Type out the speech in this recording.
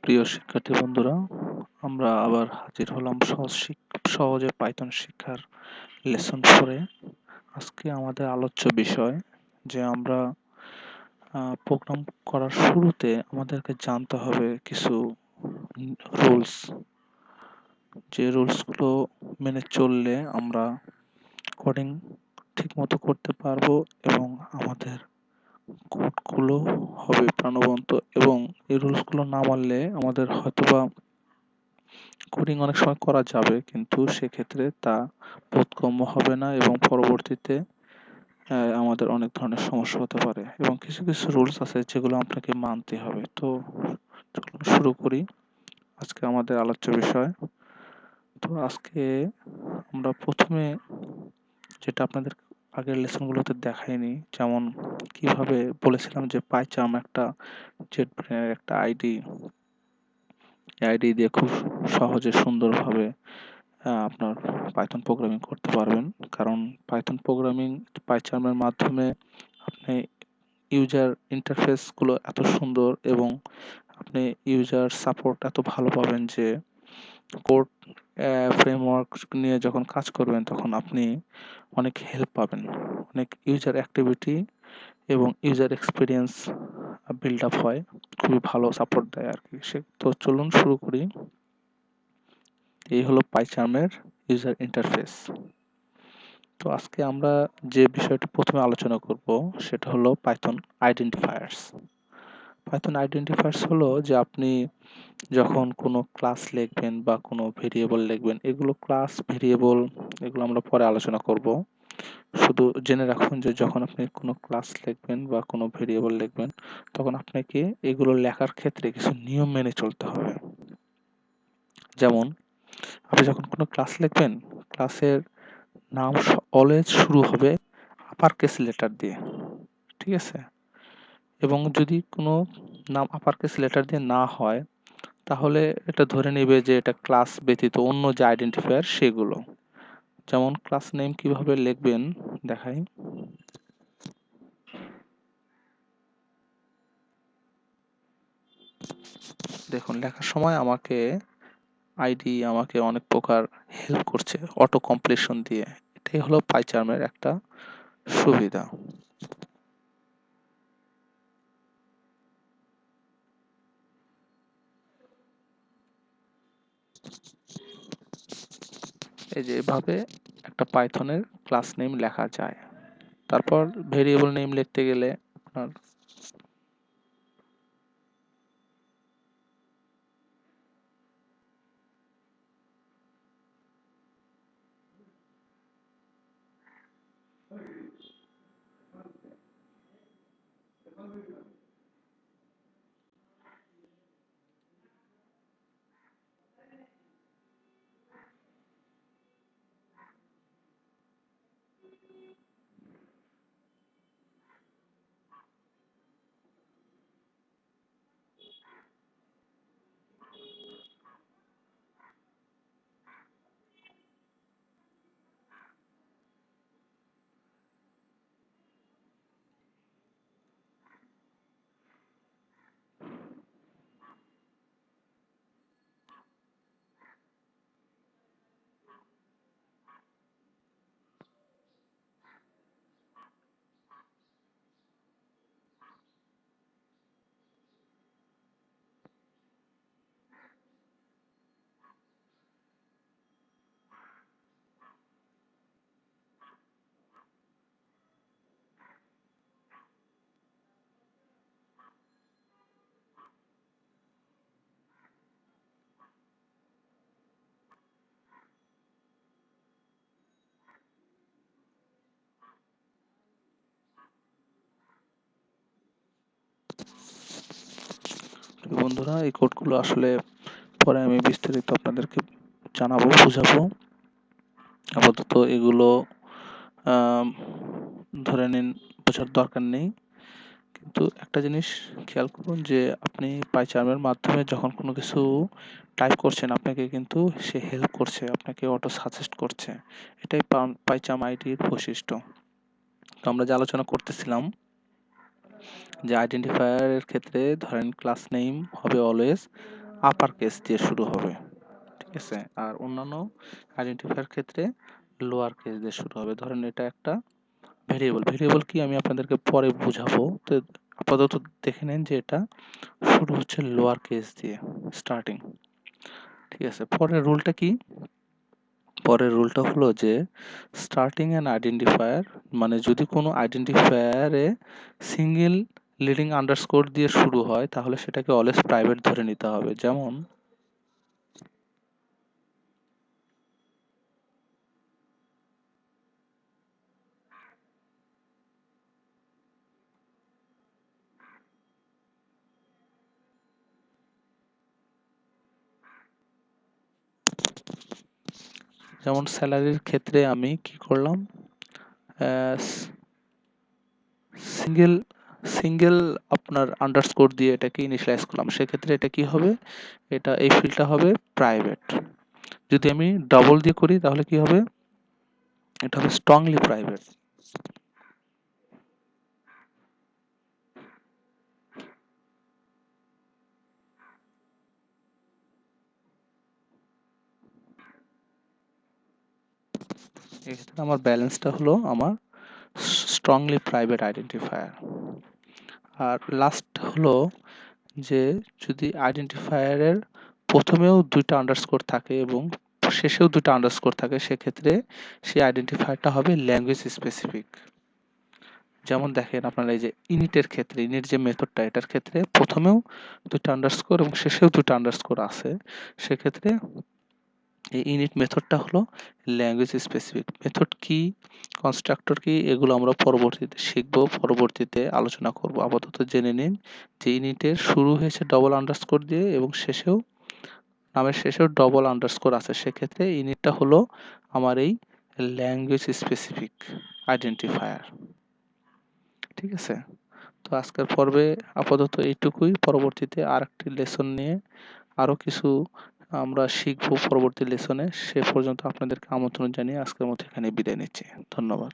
প্রিয় শিক্ষার্থী বন্ধুরা, আমরা আবার হাজির হলাম সহজে পাইথন শিক্ষার লেসন 4 এ। আজকে আমাদের আলোচ্য বিষয় যে আমরা প্রোগ্রাম করার শুরুতে আমাদেরকে জানতে হবে কিছু রুলস, যে রুলসগুলো মেনে চললে আমরা কোডিং ঠিকমতো করতে পারবো এবং আমাদের কোডগুলো হবে প্রাণবন্ত। এবং এই রুলসগুলো না মানলে আমাদের হয়তোবা কোডিং অনেক সময় করা যাবে, কিন্তু সেক্ষেত্রে তা বোধগম্য হবে না এবং পরবর্তীতে আমাদের অনেক ধরনের সমস্যা হতে পারে। এবং কিছু কিছু রুলস আছে যেগুলো আপনাকে মানতে হবে। তো চলুন শুরু করি আজকে আমাদের আলোচ্য বিষয়। তো আজকে আমরা প্রথমে যেটা আপনাদের আগের লেসনগুলোতে দেখাইনি, যেমন কিভাবে বলেছিলাম যে পাইচার্ম একটা জেটব্রেনের একটা আইডি দিয়ে খুব সহজে সুন্দরভাবে আপনার পাইথন প্রোগ্রামিং করতে পারবেন। কারণ পাইথন প্রোগ্রামিং পাইচার্মের মাধ্যমে আপনি ইউজার ইন্টারফেস গুলো এত সুন্দর এবং আপনি ইউজার সাপোর্ট এত ভালো পাবেন যে কোড ফ্রেমওয়ার্ক নিয়ে যখন কাজ করবেন তখন আপনি অনেক হেল্প পাবেন, অনেক ইউজার অ্যাক্টিভিটি এবং ইউজার এক্সপিরিয়েন্স বিল্ড আপ হয়, খুবই ভালো সাপোর্ট দেয় আর কি। তো চলুন শুরু করি। এই হলো পাইচার্মের ইউজার ইন্টারফেস। তো আজকে আমরা যে বিষয়টি প্রথমে আলোচনা করব সেটা হলো পাইথন আইডেন্টিফায়ার্স। পাইথন আইডেন্টিফায়ার্স হলো যে আপনি যখন কোনো ক্লাস লিখবেন বা কোনো ভেরিয়েবল লিখবেন, এগুলো ক্লাস ভেরিয়েবল এগুলো আমরা পরে আলোচনা করব। শুধু জেনে রাখুন যে যখন আপনি কোনো ক্লাস লিখবেন বা কোনো ভেরিয়েবল লিখবেন তখন আপনাকে এগুলো লেখার ক্ষেত্রে কিছু নিয়ম মেনে চলতে হবে। যেমন আপনি যখন কোনো ক্লাস লিখবেন, ক্লাসের নাম অলওয়েজ শুরু হবে আপার কেস লেটার দিয়ে, ঠিক আছে? এবং যদি কোনো নাম আপার কেস লেটার দিয়ে না হয় তাহলে এটা ধরে নেবে যে এটা ক্লাস ব্যতীত অন্য যে আইডেন্টিফায়ার সেগুলো। যেমন ক্লাস নেম কিভাবে লিখবেন দেখাই। দেখুন, লেখার সময় আইডি আমাকে অনেক প্রকার হেল্প করছে অটো কমপ্লিশন দিয়ে। এটাই হলো পাইচার্মের একটা সুবিধা। এই যে এভাবে একটা পাইথনের ক্লাস নেম লেখা যায়। তারপর ভেরিয়েবল নেম লিখতে গেলে আপনার বন্ধুরা, এই কোডগুলো আসলে পরে আমি বিস্তারিত আপনাদেরকে জানাবো, বুঝাবো। আপাতত এগুলো ধরে নিন, বোঝার দরকার নেই। কিন্তু একটা জিনিস খেয়াল করুন যে আপনি পাইচার্মের মাধ্যমে যখন কোনো কিছু টাইপ করছেন আপনাকে কিন্তু সে হেল্প করছে, আপনাকে অটো সাজেস্ট করছে। এটাই পাইচার্ম আইডির বৈশিষ্ট্য। তো আমরা যে আলোচনা করতেছিলাম যে আইডেন্টিফায়ারের ক্ষেত্রে ধরেন ক্লাস নেম হবে অলওয়েজ আপার কেস দিয়ে শুরু হবে, ঠিক আছে? আর অন্যান্য আইডেন্টিফায়ার ক্ষেত্রে লোয়ার কেস দিয়ে শুরু হবে। ধরেন এটা একটা ভেরিয়েবল। ভেরিয়েবল কি আমি আপনাদেরকে পরে বুঝাবো। তো আপাতত দেখে নিন যে এটা শুরু হচ্ছে লোয়ার কেস দিয়ে, স্টার্টিং। ঠিক আছে, পরের রুলটা কি? পরের রুলটা হলো যে স্টার্টিং অ্যান আইডেন্টিফায়ার, মানে যদি কোনো আইডেন্টিফায়ারে সিঙ্গেল লিডিং আন্ডারস্কোর দিয়ে শুরু হয় তাহলে সেটাকে অলওয়েজ প্রাইভেট ধরে নিতে হবে। যেমন স্যালারির ক্ষেত্রে আমি কি করলাম, সিঙ্গেল সিঙ্গেল আপনার আন্ডারস্কোর দিয়ে এটাকে ইনিশিয়ালাইজ করলাম, সেক্ষেত্রে এটা কি হবে, এটা এই ফিল্ডটা হবে প্রাইভেট। যদি আমি ডাবল দিয়ে করি তাহলে কি হবে, এটা হবে স্ট্রংলি প্রাইভেট। এক্ষেত্রে আমার ব্যালেন্সটা হলো আমার স্ট্রংলি প্রাইভেট আইডেন্টিফায়ার। আর লাস্ট হলো যে যদি আইডেন্টিফায়ারের প্রথমেও দুইটা আন্ডারস্কোর থাকে এবং শেষেও দুটো আন্ডারস্কোর থাকে, সেক্ষেত্রে সেই আইডেন্টিফায়ারটা হবে ল্যাঙ্গুয়েজ স্পেসিফিক। যেমন দেখেন আপনারা এই যে ইনিটের ক্ষেত্রে, ইনিট যে মেথডটা, এটার ক্ষেত্রে প্রথমেও দুটো আন্ডারস্কোর এবং শেষেও দুটো আন্ডারস্কোর আছে, সেক্ষেত্রে এই ইনিট মেথডটা হলো ল্যাঙ্গুয়েজ স্পেসিফিক। মেথড কি, কনস্ট্রাক্টর কি, এগুলো আমরা পরবর্তীতে শিখবো, পরবর্তীতে আলোচনা করব। আপাতত জেনে নিন যে ইনিটের শুরু হয়েছে ডবল আন্ডারস্কোর দিয়ে এবং শেষেও, নামের শেষেও ডবল আন্ডারস্কোর আছে, সেক্ষেত্রে ইনিটটা হলো আমার এই ল্যাঙ্গুয়েজ স্পেসিফিক আইডেন্টিফায়ার। ঠিক আছে, তো আজকের পর্বে আপাতত এইটুকুই। পরবর্তীতে আরেকটি লেসন নিয়ে আরো কিছু আমরা শিখবো পরবর্তী লেসনে। সে পর্যন্ত আপনাদেরকে আমন্ত্রণ জানিয়ে আজকের মতো এখানে বিদায় নিচ্ছি। ধন্যবাদ।